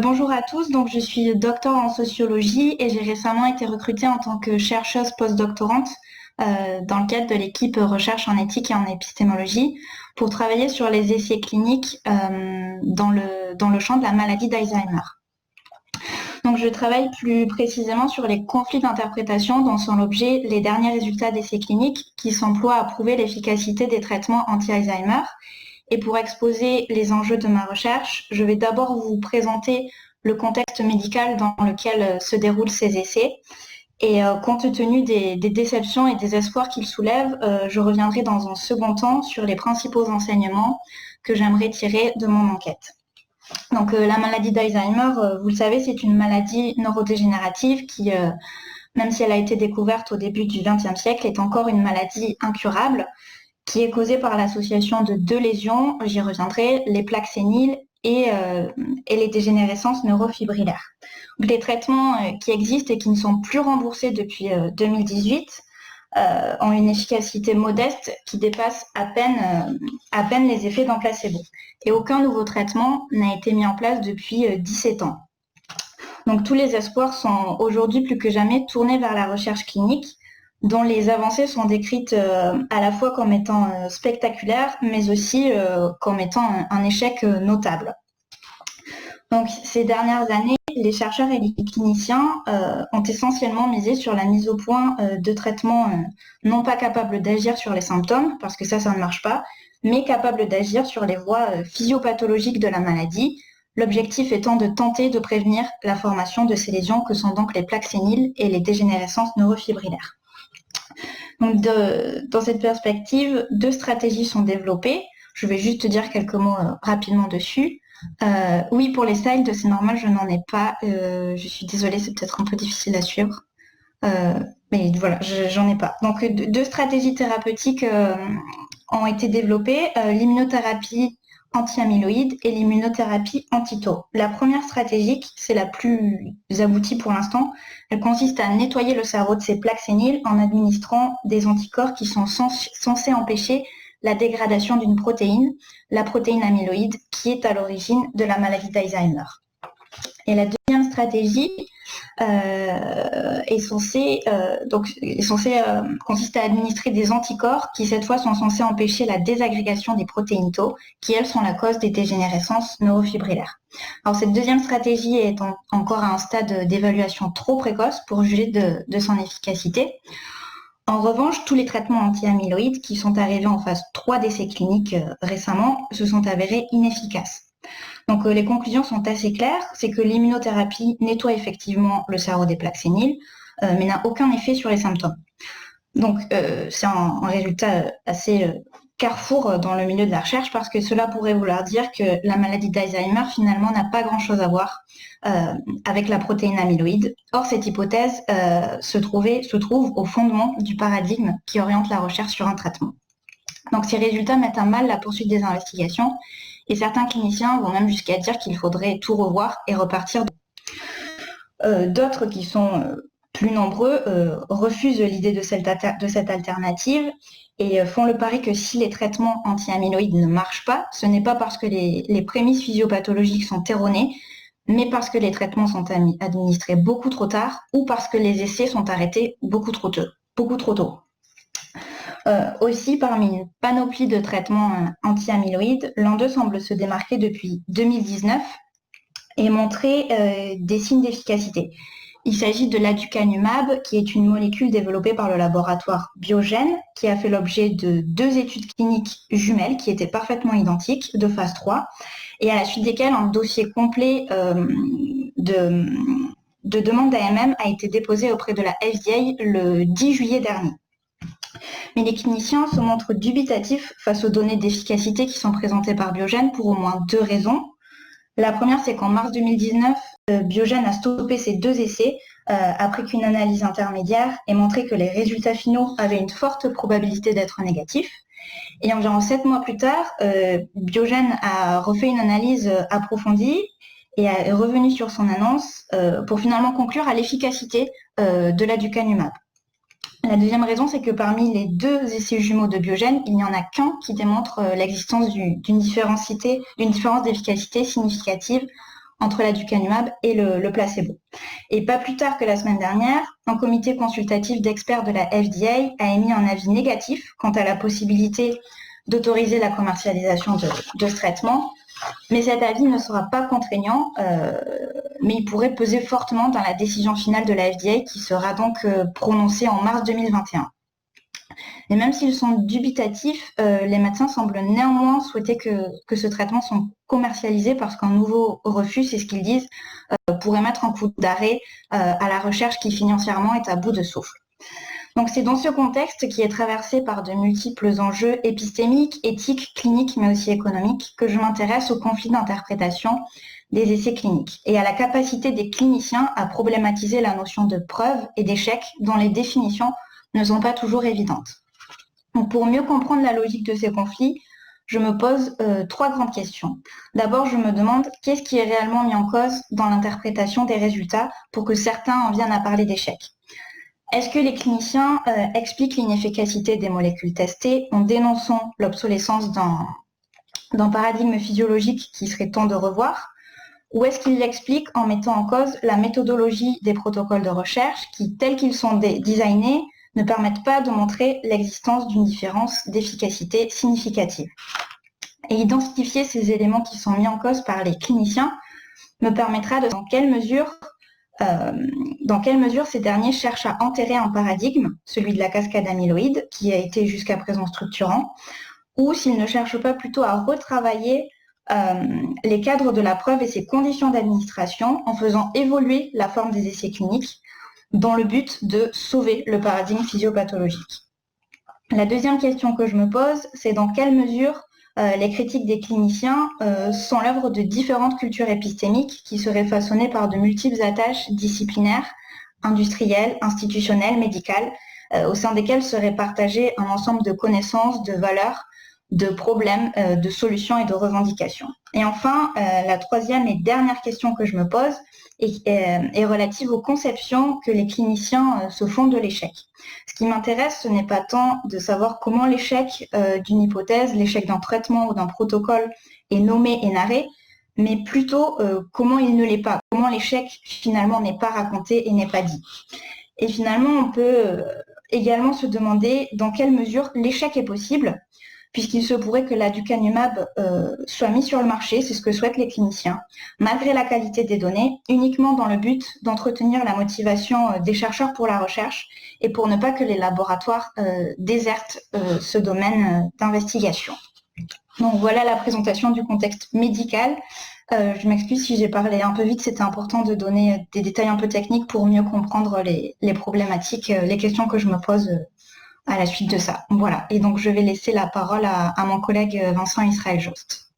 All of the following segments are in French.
Bonjour à tous, donc je suis docteur en sociologie et j'ai récemment été recrutée en tant que chercheuse postdoctorante dans le cadre de l'équipe recherche en éthique et en épistémologie pour travailler sur les essais cliniques dans le champ de la maladie d'Alzheimer. Donc je travaille plus précisément sur les conflits d'interprétation dont sont l'objet les derniers résultats d'essais cliniques qui s'emploient à prouver l'efficacité des traitements anti-Alzheimer. Et pour exposer les enjeux de ma recherche, je vais d'abord vous présenter le contexte médical dans lequel se déroulent ces essais. Et compte tenu des déceptions et des espoirs qu'ils soulèvent, je reviendrai dans un second temps sur les principaux enseignements que j'aimerais tirer de mon enquête. Donc la maladie d'Alzheimer, vous le savez, c'est une maladie neurodégénérative qui, même si elle a été découverte au début du XXe siècle, est encore une maladie incurable qui est causée par l'association de deux lésions, j'y reviendrai, les plaques séniles et les dégénérescences neurofibrillaires. Donc, les traitements qui existent et qui ne sont plus remboursés depuis 2018 ont une efficacité modeste qui dépasse à peine les effets d'un placebo. Et aucun nouveau traitement n'a été mis en place depuis 17 ans. Donc tous les espoirs sont aujourd'hui plus que jamais tournés vers la recherche clinique, dont les avancées sont décrites à la fois comme étant spectaculaires, mais aussi comme étant un échec notable. Donc, ces dernières années, les chercheurs et les cliniciens ont essentiellement misé sur la mise au point de traitements non pas capables d'agir sur les symptômes, parce que ça ne marche pas, mais capables d'agir sur les voies physiopathologiques de la maladie, l'objectif étant de tenter de prévenir la formation de ces lésions que sont donc les plaques séniles et les dégénérescences neurofibrillaires. Donc, dans cette perspective, deux stratégies sont développées. Je vais juste dire quelques mots rapidement dessus. Oui, pour les slides, c'est normal, je n'en ai pas. Je suis désolée, c'est peut-être un peu difficile à suivre. Mais voilà, j'en ai pas. Donc, deux stratégies thérapeutiques ont été développées, l'immunothérapie anti-amyloïde et l'immunothérapie anti-tau. La première stratégie, c'est la plus aboutie pour l'instant, elle consiste à nettoyer le cerveau de ces plaques séniles en administrant des anticorps qui sont censés empêcher la dégradation d'une protéine, la protéine amyloïde, qui est à l'origine de la maladie d'Alzheimer. Et la deuxième stratégie est censée consister à administrer des anticorps qui, cette fois, sont censés empêcher la désagrégation des protéines tau, qui, elles, sont la cause des dégénérescences neurofibrillaires. Alors, cette deuxième stratégie est encore à un stade d'évaluation trop précoce pour juger de son efficacité. En revanche, tous les traitements anti-amyloïdes qui sont arrivés en phase 3 d'essais cliniques récemment se sont avérés inefficaces. Donc les conclusions sont assez claires, c'est que l'immunothérapie nettoie effectivement le cerveau des plaques séniles, mais n'a aucun effet sur les symptômes. Donc c'est un résultat assez carrefour dans le milieu de la recherche parce que cela pourrait vouloir dire que la maladie d'Alzheimer finalement n'a pas grand-chose à voir avec la protéine amyloïde. Or, cette hypothèse se trouve au fondement du paradigme qui oriente la recherche sur un traitement. Donc ces résultats mettent à mal la poursuite des investigations et certains cliniciens vont même jusqu'à dire qu'il faudrait tout revoir et repartir. D'autres qui sont plus nombreux refusent l'idée de cette alternative et font le pari que si les traitements anti-amyloïdes ne marchent pas, ce n'est pas parce que les prémices physiopathologiques sont erronées, mais parce que les traitements sont administrés beaucoup trop tard ou parce que les essais sont arrêtés beaucoup trop tôt. Aussi, parmi une panoplie de traitements anti-amyloïdes, l'un d'eux semble se démarquer depuis 2019 et montrer des signes d'efficacité. Il s'agit de l'aducanumab, qui est une molécule développée par le laboratoire Biogen, qui a fait l'objet de 2 études cliniques jumelles qui étaient parfaitement identiques, de phase 3, et à la suite desquelles un dossier complet de demande d'AMM a été déposé auprès de la FDA le 10 juillet dernier. Mais les cliniciens se montrent dubitatifs face aux données d'efficacité qui sont présentées par Biogen pour au moins 2 raisons. La première, c'est qu'en mars 2019, Biogen a stoppé ces 2 essais après qu'une analyse intermédiaire ait montré que les résultats finaux avaient une forte probabilité d'être négatifs. Et environ 7 mois plus tard, Biogen a refait une analyse approfondie et est revenu sur son annonce pour finalement conclure à l'efficacité de l'aducanumab. La deuxième raison, c'est que parmi les 2 essais jumeaux de Biogen, il n'y en a qu'un qui démontre l'existence d'une différence d'efficacité significative entre l'aducanumab et le placebo. Et pas plus tard que la semaine dernière, un comité consultatif d'experts de la FDA a émis un avis négatif quant à la possibilité d'autoriser la commercialisation de ce traitement. Mais cet avis ne sera pas contraignant, mais il pourrait peser fortement dans la décision finale de la FDA qui sera donc prononcée en mars 2021. Et même s'ils sont dubitatifs, les médecins semblent néanmoins souhaiter que ce traitement soit commercialisé parce qu'un nouveau refus, c'est ce qu'ils disent, pourrait mettre un coup d'arrêt à la recherche qui financièrement est à bout de souffle. Donc c'est dans ce contexte qui est traversé par de multiples enjeux épistémiques, éthiques, cliniques, mais aussi économiques, que je m'intéresse au conflit d'interprétation des essais cliniques et à la capacité des cliniciens à problématiser la notion de preuve et d'échec dont les définitions ne sont pas toujours évidentes. Donc pour mieux comprendre la logique de ces conflits, je me pose 3 grandes questions. D'abord, je me demande qu'est-ce qui est réellement mis en cause dans l'interprétation des résultats pour que certains en viennent à parler d'échec. Est-ce que les cliniciens expliquent l'inefficacité des molécules testées en dénonçant l'obsolescence d'un paradigme physiologique qui serait temps de revoir? Ou est-ce qu'ils l'expliquent en mettant en cause la méthodologie des protocoles de recherche qui, tels qu'ils sont designés, ne permettent pas de montrer l'existence d'une différence d'efficacité significative? Et identifier ces éléments qui sont mis en cause par les cliniciens me permettra de dans quelle mesure ces derniers cherchent à enterrer un paradigme, celui de la cascade amyloïde, qui a été jusqu'à présent structurant, ou s'ils ne cherchent pas plutôt à retravailler les cadres de la preuve et ses conditions d'administration en faisant évoluer la forme des essais cliniques dans le but de sauver le paradigme physiopathologique. La deuxième question que je me pose, c'est dans quelle mesure les critiques des cliniciens sont l'œuvre de différentes cultures épistémiques qui seraient façonnées par de multiples attaches disciplinaires, industrielles, institutionnelles, médicales, au sein desquelles serait partagé un ensemble de connaissances, de valeurs, de problèmes, de solutions et de revendications. Et enfin, la troisième et dernière question que je me pose est relative aux conceptions que les cliniciens se font de l'échec. Ce qui m'intéresse, ce n'est pas tant de savoir comment l'échec d'une hypothèse, l'échec d'un traitement ou d'un protocole est nommé et narré, mais plutôt comment il ne l'est pas, comment l'échec finalement n'est pas raconté et n'est pas dit. Et finalement, on peut également se demander dans quelle mesure l'échec est possible, puisqu'il se pourrait que l'aducanumab soit mis sur le marché, c'est ce que souhaitent les cliniciens, malgré la qualité des données, uniquement dans le but d'entretenir la motivation des chercheurs pour la recherche et pour ne pas que les laboratoires désertent ce domaine d'investigation. Donc voilà la présentation du contexte médical. Je m'excuse si j'ai parlé un peu vite, c'était important de donner des détails un peu techniques pour mieux comprendre les problématiques, les questions que je me pose à la suite de ça. Voilà. Et donc, je vais laisser la parole à mon collègue Vincent Israël Jost.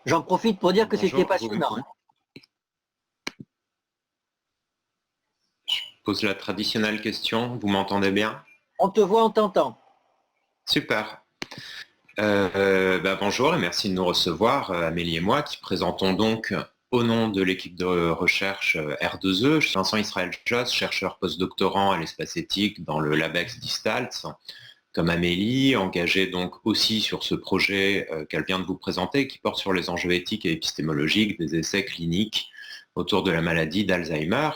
J'en profite pour dire que c'était passionnant. Je pose la traditionnelle question. Vous m'entendez bien? On te voit, on t'entend. Super. Bonjour et merci de nous recevoir, Amélie et moi, qui présentons donc au nom de l'équipe de recherche R2E, je suis Vincent Israël Jost, chercheur postdoctorant à l'espace éthique dans le LabEx Distalt, comme Amélie, engagée donc aussi sur ce projet qu'elle vient de vous présenter, qui porte sur les enjeux éthiques et épistémologiques des essais cliniques autour de la maladie d'Alzheimer.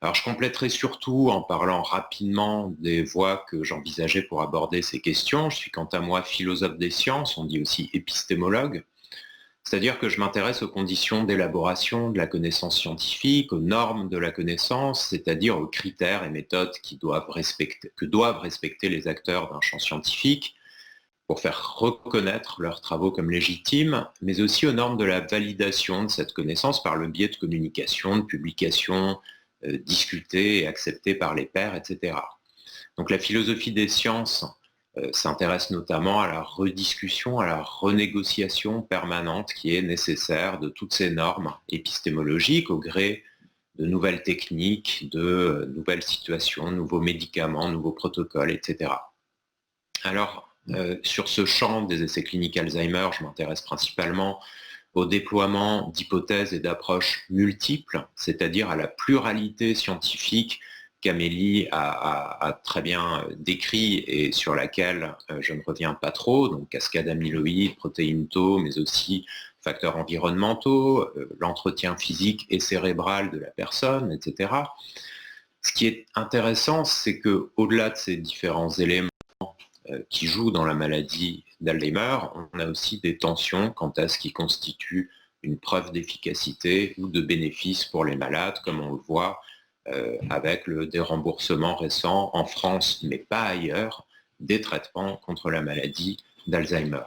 Alors je compléterai surtout en parlant rapidement des voies que j'envisageais pour aborder ces questions. Je suis quant à moi philosophe des sciences, on dit aussi épistémologue. C'est-à-dire que je m'intéresse aux conditions d'élaboration de la connaissance scientifique, aux normes de la connaissance, c'est-à-dire aux critères et méthodes que doivent respecter les acteurs d'un champ scientifique pour faire reconnaître leurs travaux comme légitimes, mais aussi aux normes de la validation de cette connaissance par le biais de communication, de publications discutées et acceptées par les pairs, etc. Donc la philosophie des sciences s'intéresse notamment à la rediscussion, à la renégociation permanente qui est nécessaire de toutes ces normes épistémologiques au gré de nouvelles techniques, de nouvelles situations, nouveaux médicaments, nouveaux protocoles, etc. Alors, sur ce champ des essais cliniques Alzheimer, je m'intéresse principalement au déploiement d'hypothèses et d'approches multiples, c'est-à-dire à la pluralité scientifique qu'Amélie a très bien décrit et sur laquelle je ne reviens pas trop, donc cascade amyloïde, protéines tau, mais aussi facteurs environnementaux, l'entretien physique et cérébral de la personne, etc. Ce qui est intéressant, c'est qu'au-delà de ces différents éléments qui jouent dans la maladie d'Alzheimer, on a aussi des tensions quant à ce qui constitue une preuve d'efficacité ou de bénéfice pour les malades, comme on le voit avec le déremboursement récent en France, mais pas ailleurs, des traitements contre la maladie d'Alzheimer.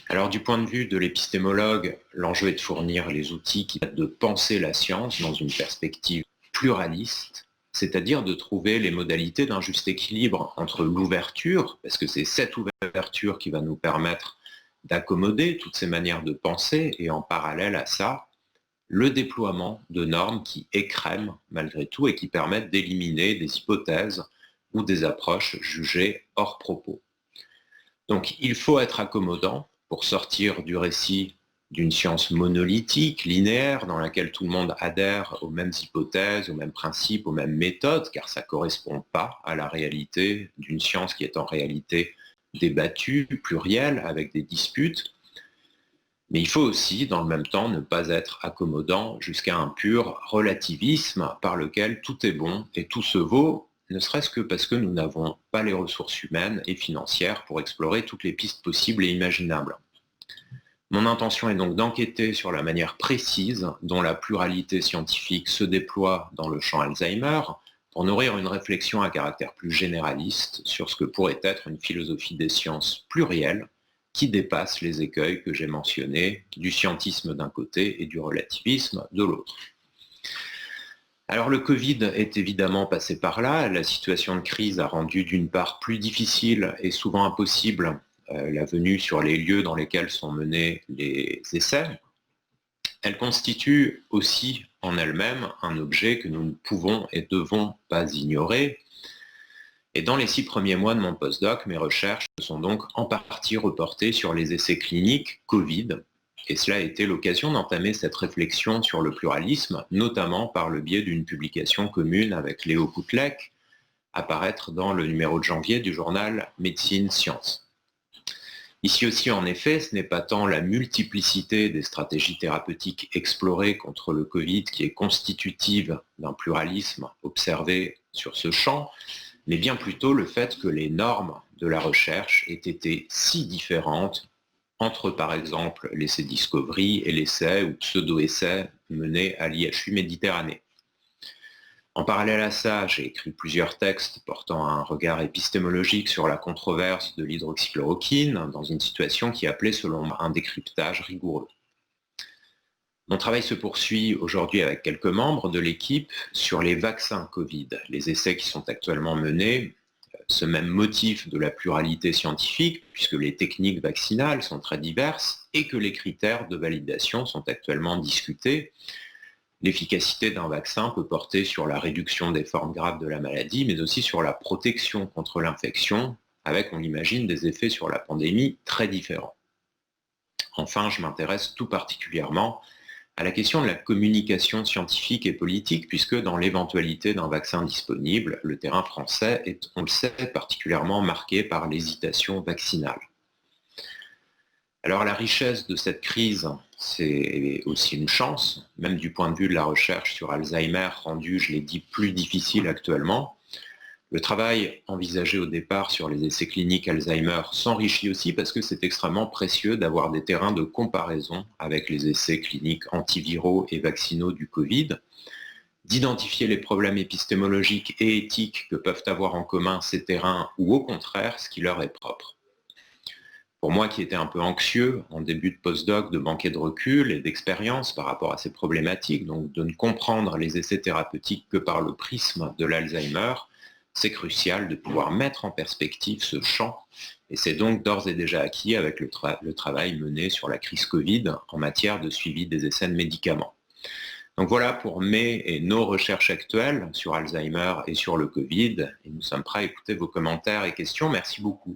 Alors du point de vue de l'épistémologue, l'enjeu est de fournir les outils qui permettent de penser la science dans une perspective pluraliste, c'est-à-dire de trouver les modalités d'un juste équilibre entre l'ouverture, parce que c'est cette ouverture qui va nous permettre d'accommoder toutes ces manières de penser, et en parallèle à ça, le déploiement de normes qui écrèment malgré tout et qui permettent d'éliminer des hypothèses ou des approches jugées hors propos. Donc il faut être accommodant pour sortir du récit d'une science monolithique, linéaire, dans laquelle tout le monde adhère aux mêmes hypothèses, aux mêmes principes, aux mêmes méthodes, car ça ne correspond pas à la réalité d'une science qui est en réalité débattue, plurielle, avec des disputes. Mais il faut aussi, dans le même temps, ne pas être accommodant jusqu'à un pur relativisme par lequel tout est bon et tout se vaut, ne serait-ce que parce que nous n'avons pas les ressources humaines et financières pour explorer toutes les pistes possibles et imaginables. Mon intention est donc d'enquêter sur la manière précise dont la pluralité scientifique se déploie dans le champ Alzheimer pour nourrir une réflexion à caractère plus généraliste sur ce que pourrait être une philosophie des sciences plurielle qui dépasse les écueils que j'ai mentionnés, du scientisme d'un côté et du relativisme de l'autre. Alors le Covid est évidemment passé par là. La situation de crise a rendu d'une part plus difficile et souvent impossible la venue sur les lieux dans lesquels sont menés les essais. Elle constitue aussi en elle-même un objet que nous ne pouvons et devons pas ignorer. Et dans les 6 premiers mois de mon postdoc, mes recherches se sont donc en partie reportées sur les essais cliniques Covid, et cela a été l'occasion d'entamer cette réflexion sur le pluralisme, notamment par le biais d'une publication commune avec Léo Koutlek, à paraître dans le numéro de janvier du journal Médecine Sciences. Ici aussi, en effet, ce n'est pas tant la multiplicité des stratégies thérapeutiques explorées contre le Covid qui est constitutive d'un pluralisme observé sur ce champ, mais bien plutôt le fait que les normes de la recherche aient été si différentes entre, par exemple, l'essai Discovery et l'essai ou pseudo-essai mené à l'IHU Méditerranée. En parallèle à ça, j'ai écrit plusieurs textes portant un regard épistémologique sur la controverse de l'hydroxychloroquine dans une situation qui appelait selon moi un décryptage rigoureux. Mon travail se poursuit aujourd'hui avec quelques membres de l'équipe sur les vaccins Covid. Les essais qui sont actuellement menés, ce même motif de la pluralité scientifique, puisque les techniques vaccinales sont très diverses et que les critères de validation sont actuellement discutés. L'efficacité d'un vaccin peut porter sur la réduction des formes graves de la maladie, mais aussi sur la protection contre l'infection, avec, on l'imagine, des effets sur la pandémie très différents. Enfin, je m'intéresse tout particulièrement à la question de la communication scientifique et politique, puisque dans l'éventualité d'un vaccin disponible, le terrain français est, on le sait, particulièrement marqué par l'hésitation vaccinale. Alors la richesse de cette crise, c'est aussi une chance, même du point de vue de la recherche sur Alzheimer, rendue, je l'ai dit, plus difficile actuellement. Le travail envisagé au départ sur les essais cliniques Alzheimer s'enrichit aussi parce que c'est extrêmement précieux d'avoir des terrains de comparaison avec les essais cliniques antiviraux et vaccinaux du Covid, d'identifier les problèmes épistémologiques et éthiques que peuvent avoir en commun ces terrains ou au contraire ce qui leur est propre. Pour moi qui étais un peu anxieux en début de postdoc de manquer de recul et d'expérience par rapport à ces problématiques, donc de ne comprendre les essais thérapeutiques que par le prisme de l'Alzheimer, c'est crucial de pouvoir mettre en perspective ce champ, et c'est donc d'ores et déjà acquis avec le travail mené sur la crise Covid en matière de suivi des essais de médicaments. Donc voilà pour mes et nos recherches actuelles sur Alzheimer et sur le Covid, et nous sommes prêts à écouter vos commentaires et questions. Merci beaucoup.